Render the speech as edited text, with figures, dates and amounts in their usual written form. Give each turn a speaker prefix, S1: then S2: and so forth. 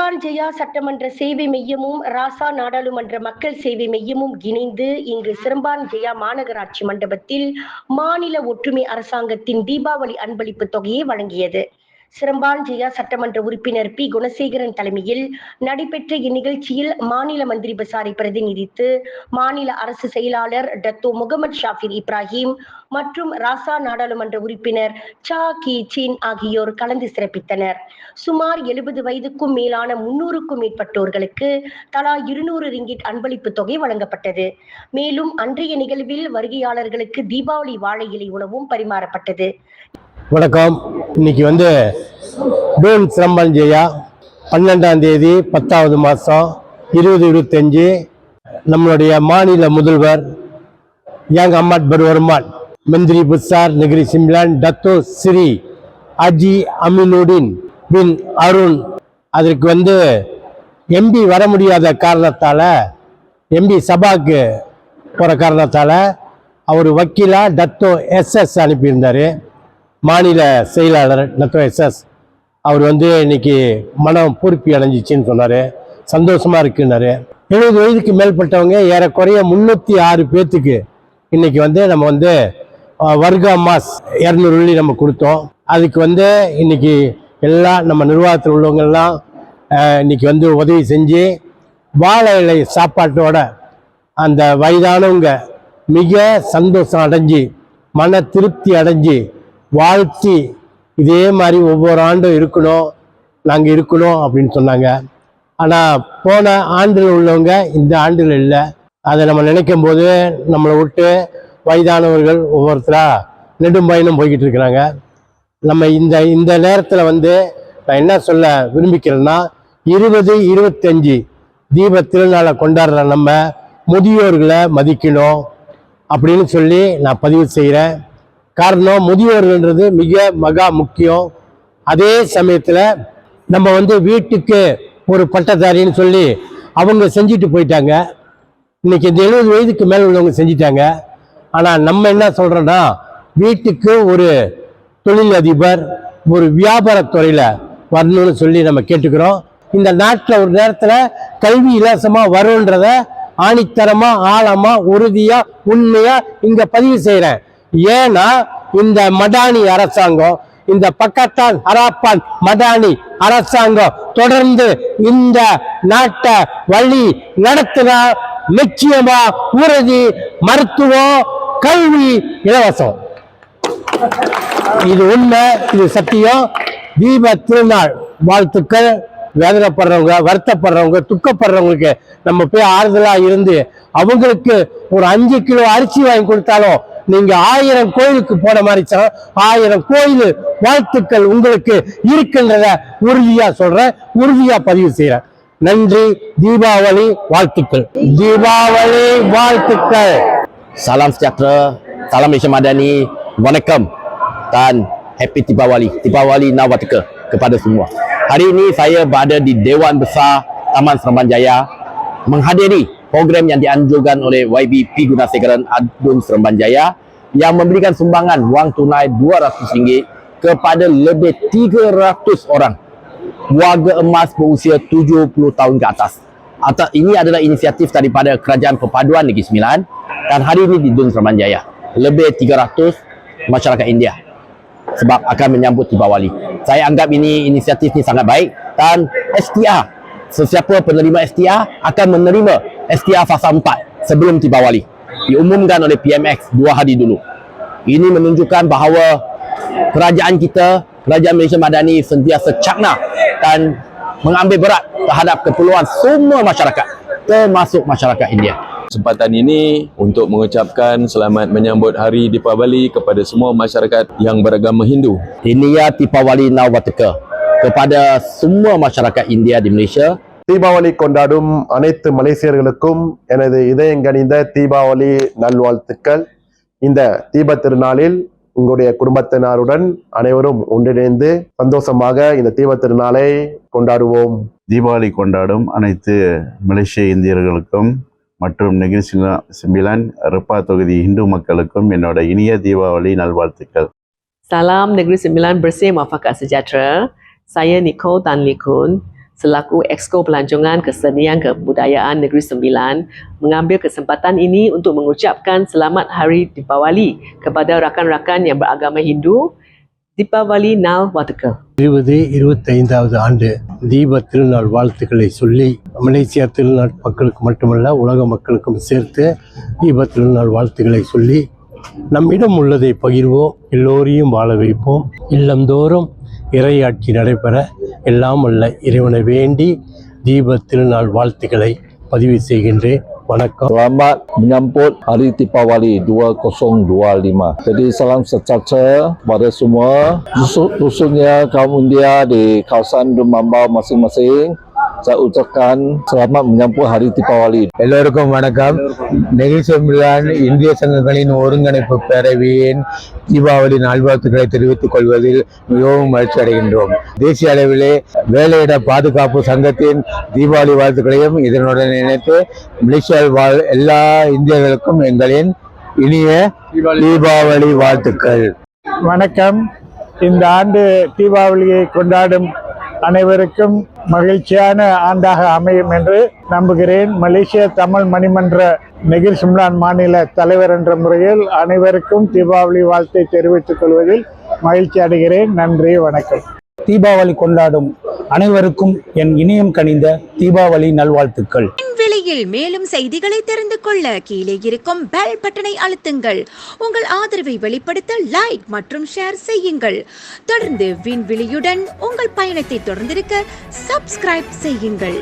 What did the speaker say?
S1: Seremban Jaya சட்டமன்ற சேவை மையமும் ராசா நாடாளுமன்ற மக்கள் சேவை மையமும் இணைந்து இங்கு சிரம்பான் ஜெயா மாநகராட்சி மண்டபத்தில் மாநில ஒற்றுமை அரசாங்கத்தின் தீபாவளி அன்பளிப்பு தொகையை வழங்கியது. சிரம்பான் ஜெயா சட்டமன்ற உறுப்பினர் பி குணசேகரன் தலைமையில் நடைபெற்ற இந்நிகழ்ச்சியில் மாநில மந்திரி பசாரை பிரதிநிதித்து மாநில அரசு செயலாளர் டத்தோ முகமது ஷாஃபிர் இப்ராஹிம் மற்றும் ராசா நாடாளுமன்ற உறுப்பினர் சா கி சீன் ஆகியோர் கலந்து சிறப்பித்தனர். சுமார் 70 வயதுக்கும் மேலான 300க்கும் மேற்பட்டோர்களுக்கு தலா 200 ரிங்கிட் அன்பளிப்பு தொகை வழங்கப்பட்டது. மேலும் அன்றைய நிகழ்வில் வருகையாளர்களுக்கு தீபாவளி வாழை இலை உணவும் பரிமாறப்பட்டது.
S2: வணக்கம். இன்னைக்கு டூன் சிரம்பான் ஜெயா 12ஆம் தேதி 10வது மாதம் 2025 நம்மளுடைய மாநில முதல்வர் யங் அஹ்மத் பர்வர்மான், மந்திரி புசார் நெகிரி சிம்லான் டத்தோ ஸ்ரீ அஜி அமினுடின் பின் அருண் அதற்கு எம்பி வர முடியாத காரணத்தால், எம்பி சபாக்கு போகிற காரணத்தால் அவர் வக்கீலா டத்தோ எஸ்எஸ் அனுப்பியிருந்தார். மாநில செயலாளர் டத்தோ எஸ்எஸ் அவர் இன்னைக்கு மனம் பூர்த்தி அடைஞ்சிச்சின்னு சொன்னார். சந்தோஷமாக இருக்குன்னாரு. 70 வயதுக்கு மேற்பட்டவங்க ஏறக்குறைய 306 பேர்த்துக்கு இன்னைக்கு நம்ம வர்க்கா மாஸ் 200 வெள்ளி நம்ம கொடுத்தோம். அதுக்கு இன்னைக்கு எல்லாம் நம்ம நிர்வாகத்தில் உள்ளவங்கெல்லாம் இன்னைக்கு உதவி செஞ்சு வாழை இலை சாப்பாட்டோட அந்த வயதானவங்க மிக சந்தோஷம் அடைஞ்சு மன திருப்தி அடைஞ்சு வாழ்த்தி இதே மாதிரி ஒவ்வொரு ஆண்டும் இருக்கணும், நாங்கள் இருக்கணும் அப்படின்னு சொன்னாங்க. ஆனால் போன ஆண்டில் உள்ளவங்க இந்த ஆண்டில் இல்லை. அதை நம்ம நினைக்கும் போது நம்மளை விட்டு வயதானவர்கள் ஒவ்வொருத்தராக நெடும் பயணம் போய்கிட்டு இருக்கிறாங்க. நம்ம இந்த நேரத்தில் நான் என்ன சொல்ல விரும்பிக்கிறேன்னா, 2025 தீப திருநாளை கொண்டாடுற நம்ம முதியோர்களை மதிக்கணும் அப்படின்னு சொல்லி நான் பதிவு செய்கிறேன். காரணம், முதியோர்கள்ன்றது மிக மகா முக்கியம். அதே சமயத்தில் நம்ம வீட்டுக்கு ஒரு பட்டதாரின்னு சொல்லி அவங்க செஞ்சுட்டு போயிட்டாங்க. இன்னைக்கு இந்த 70 வயதுக்கு மேலே உள்ளவங்க செஞ்சிட்டாங்க. ஆனால் நம்ம என்ன சொல்கிறோன்னா, வீட்டுக்கு ஒரு தொழில் அதிபர் ஒரு வியாபாரத்துறையில் வரணும்னு சொல்லி நம்ம கேட்டுக்கிறோம். இந்த நாட்டில் ஒரு நேரத்தில் கல்வி இலவசமாக வரும்ன்றத ஆணித்தரமாக ஆழமாக உறுதியாக உண்மையாக இங்கே பதிவு செய்கிறேன். ஏன்னா இந்த மடானி அரசாங்கம், இந்த பக்கத்தான் ஹராப்பான் மடானி அரசாங்கம் தொடர்ந்து இந்த நாட்டை வழி நடத்தினா நிச்சயமா உறுதி மருத்துவம் கல்வி இலவசம். இது உண்மை, இது சத்தியம். தீப திருநாள் வாழ்த்துக்கள். வேதனைப்படுறவங்க, வருத்தப்படுறவங்க, துக்கப்படுறவங்களுக்கு நம்ம போய் ஆறுதலா இருந்து அவங்களுக்கு ஒரு 5 கிலோ அரிசி வாங்கி கொடுத்தாலும் நீங்க 1000 கோயிலுக்கு போன மாதிரி 1000 கோயில் வாழ்த்துக்கள் உங்களுக்கு இருக்கின்றத உறுதியா சொல்றேன், உறுதியா பதிவு செய்யறேன். நன்றி. தீபாவளி வாழ்த்துக்கள். தீபாவளி வாழ்த்துக்கள்.
S3: Salam sejahtera, salam Malaysia Madani, Wanakkam dan Happy Deepawali, Deepawali Nawataka kepada semua. Hari ini saya berada di Dewan Besar Taman Seremban Jaya menghadiri program yang dianjurkan oleh YB P Gunasegaran Adun Seremban Jaya yang memberikan sumbangan wang tunai RM200 kepada lebih 300 orang warga emas berusia 70 tahun ke atas. Ini adalah inisiatif daripada Kerajaan Perpaduan Negeri Sembilan dan hari ini di Dun Seremban Jaya lebih 300 masyarakat India sebab akan menyambut Deepawali. Saya anggap ini inisiatif ni sangat baik dan STR, sesiapa penerima STR akan menerima STR fasa 4 sebelum Deepawali. Diumumkan oleh PMX 2 hari dulu. Ini menunjukkan bahawa kerajaan kita, Kerajaan Malaysia Madani sentiasa cakna dan mengambil berat terhadap keperluan semua masyarakat, termasuk masyarakat India.
S4: Kesempatan ini untuk mengucapkan selamat menyambut Hari Deepawali kepada semua masyarakat yang beragama Hindu.
S3: Inia Deepawali Nawataka kepada semua masyarakat India di Malaysia.
S5: Deepavali கொண்டாடும் அனைத்து மலேசியர்களுக்கும் எனது இதயங்கனிந்த தீபாவளி நல்வாழ்த்துக்கள். இந்த தீப திருநாளில் உங்களுடைய குடும்பத்தினருடன் அனைவரும் ஒன்றிணைந்து சந்தோஷமாக இந்த தீப திருநாளை கொண்டாடுவோம்.
S6: தீபாவளி கொண்டாடும் அனைத்து மலேசிய இந்தியர்களுக்கும் மற்றும் நெகிரி சிம்பிலான் ரெப்பா தொகுதி இந்து மக்களுக்கும் என்னோட இனிய தீபாவளி நல்வாழ்த்துக்கள்.
S7: Salam Negeri Sembilan bersih muafakat sejahtera. Saya Nicole Tan Lee Kun, selaku Exco Pelancongan Kesenian Kebudayaan Negeri Sembilan mengambil kesempatan ini untuk mengucapkan Selamat Hari Deepawali kepada rakan-rakan yang beragama Hindu. Deepawali Nal Wataka.
S2: 25வது ஆண்டு தீப திருநாள் வாழ்த்துக்களை சொல்லி Malaysia திருநாள் மக்களுக்கு மட்டுமல்ல உலக மக்களுக்கும் சேர்த்து தீப திருநாள் வாழ்த்துக்களை சொல்லி நம்மிடம் உள்ளதை பகிர்வோம், எல்லோரையும் வாழ வைப்போம், இல்லந்தோறும் இறையாட்சி நடைபெற எல்லாம் வல்ல இறைவனை வேண்டி தீப திருநாள் வாழ்த்துக்களை பதிவு செய்கின்றேன். வணக்கம்.
S8: Selamat menyambut Hari Deepawali 2025. Jadi salam sejahtera kepada semua khususnya kaum India di kawasan Dumambau masing-masing. Saya ucapkan selamat menyambut Hari Deepawali.
S2: எல்லோருக்கும் வணக்கம். நெகிழ் செம்பிலான் இந்திய சங்கங்களின் ஒருங்கிணைப்பு பேரவையின் தீபாவளி நல்வாழ்த்துக்களை தெரிவித்துக் கொள்வதில் மிகவும் மகிழ்ச்சி அடைகின்றோம். தேசிய அளவிலே வேலையிட பாதுகாப்பு சங்கத்தின் தீபாவளி வாழ்த்துக்களையும் இதனுடன் இணைத்து மலேசியாவில் வாழ் எல்லா இந்தியர்களுக்கும் எங்களின் இனிய தீபாவளி வாழ்த்துக்கள்.
S9: வணக்கம். இந்த ஆண்டு தீபாவளியை கொண்டாடும் அனைவருக்கும் மகிழ்ச்சியான ஆண்டாக அமையும் என்று நம்புகிறேன். மலேசிய தமிழ் மணிமன்ற நெகிழ் சிம்லான் மாநில தலைவர் என்ற முறையில் அனைவருக்கும் தீபாவளி வாழ்த்தை தெரிவித்துக் கொள்வதில் மகிழ்ச்சி அடைகிறேன். நன்றி, வணக்கம்.
S10: தீபாவளி கொண்டாடும் அனைவருக்கும் என் இனியம் கனிந்த தீபாவளி நல்வாழ்த்துக்கள்.
S11: விலையில் மேலும் செய்திகளை தெரிந்து கொள்ள கீழே இருக்கும் பெல் பட்டனை அழுத்துங்கள். உங்கள் ஆதரவை வெளிப்படுத்த லைக் மற்றும் ஷேர் செய்யுங்கள். தொடர்ந்து விண்வெளியுடன் உங்கள் பயணத்தை தொடர்ந்திருக்க சப்ஸ்கிரைப் செய்யுங்கள்.